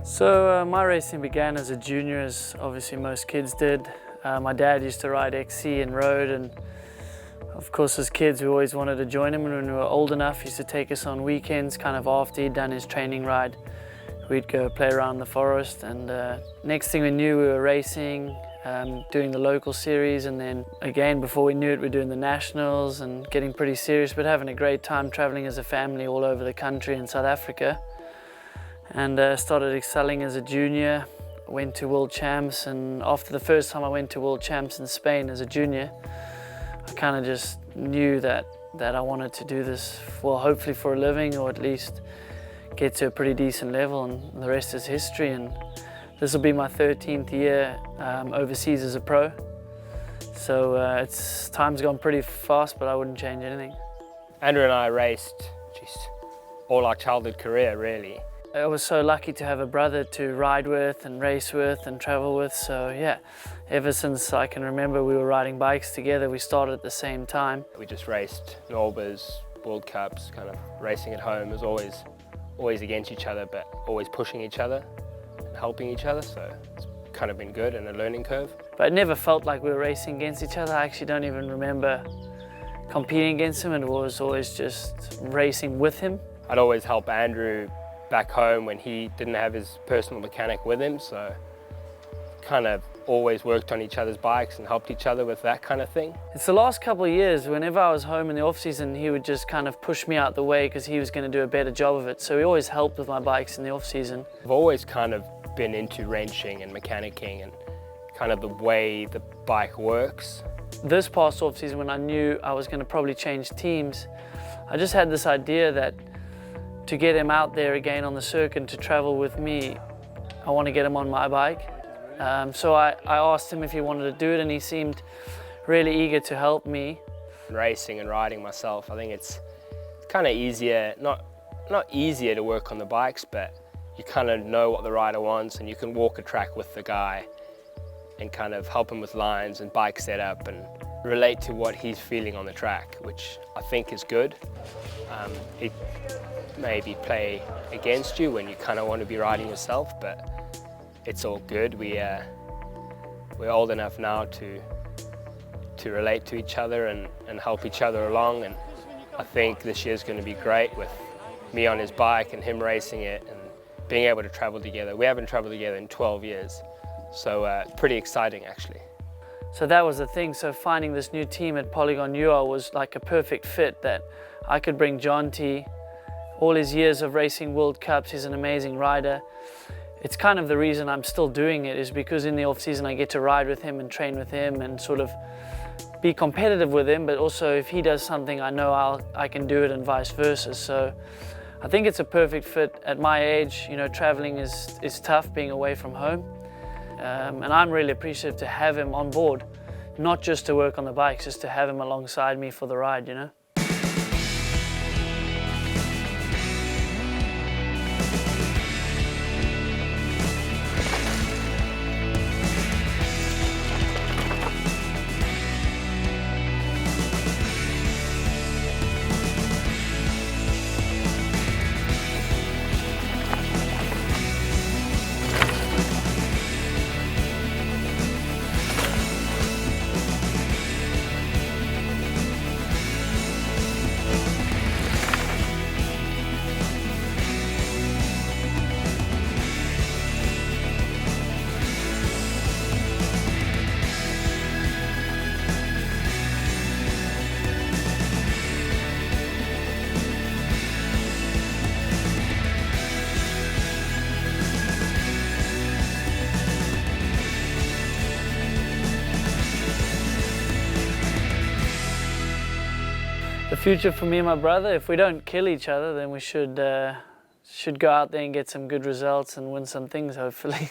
My racing began as a junior, as obviously most kids did. My dad used to ride XC and road, and of course as kids we always wanted to join him, and when we were old enough he used to take us on weekends, kind of after he'd done his training ride. We'd go play around the forest, and next thing we knew we were racing, doing the local series, and then again before we knew it we're doing the nationals and getting pretty serious, but having a great time traveling as a family all over the country in South Africa. And started excelling as a junior, went to world champs, and after the first time I went to world champs in Spain as a junior, I kind of just knew that I wanted to do this, well, hopefully for a living, or at least get to a pretty decent level, and the rest is history. And this will be my 13th year overseas as a pro. So time's gone pretty fast, but I wouldn't change anything. Andrew and I raced, all our childhood career, really. I was so lucky to have a brother to ride with and race with and travel with, so yeah, ever since I can remember we were riding bikes together. We started at the same time. We just raced Norbers, World Cups, kind of racing at home. It was always against each other, but always pushing each other and helping each other, so it's kind of been good and a learning curve. But it never felt like we were racing against each other. I actually don't even remember competing against him, and it was always just racing with him. I'd always help Andrew back home when he didn't have his personal mechanic with him, so kind of always worked on each other's bikes and helped each other with that kind of thing. It's the last couple of years, whenever I was home in the off-season, he would just kind of push me out the way because he was going to do a better job of it, so he always helped with my bikes in the off-season. I've always kind of been into wrenching and mechanicking and kind of the way the bike works. This past off-season, when I knew I was going to probably change teams, I just had this idea that to get him out there again on the circuit to travel with me, I want to get him on my bike. So I asked him if he wanted to do it, and he seemed really eager to help me. Racing and riding myself, I think it's kind of easier, not easier to work on the bikes, but you kind of know what the rider wants, and you can walk a track with the guy and kind of help him with lines and bike setup and relate to what he's feeling on the track, which I think is good. It maybe play against you when you kind of want to be riding yourself, but it's all good. We're old enough now to relate to each other and help each other along, and I think this year's going to be great with me on his bike and him racing it and being able to travel together. We haven't traveled together in 12 years, so pretty exciting actually. So that was the thing, so finding this new team at Polygon UR was like a perfect fit, that I could bring Jonty, all his years of racing World Cups. He's an amazing rider. It's kind of the reason I'm still doing it, is because in the off-season I get to ride with him and train with him and sort of be competitive with him, but also if he does something I know I can do it, and vice versa. So I think it's a perfect fit at my age. You know, traveling is tough, being away from home. And I'm really appreciative to have him on board, not just to work on the bikes, just to have him alongside me for the ride, you know. The future for me and my brother, if we don't kill each other, then we should go out there and get some good results and win some things, hopefully.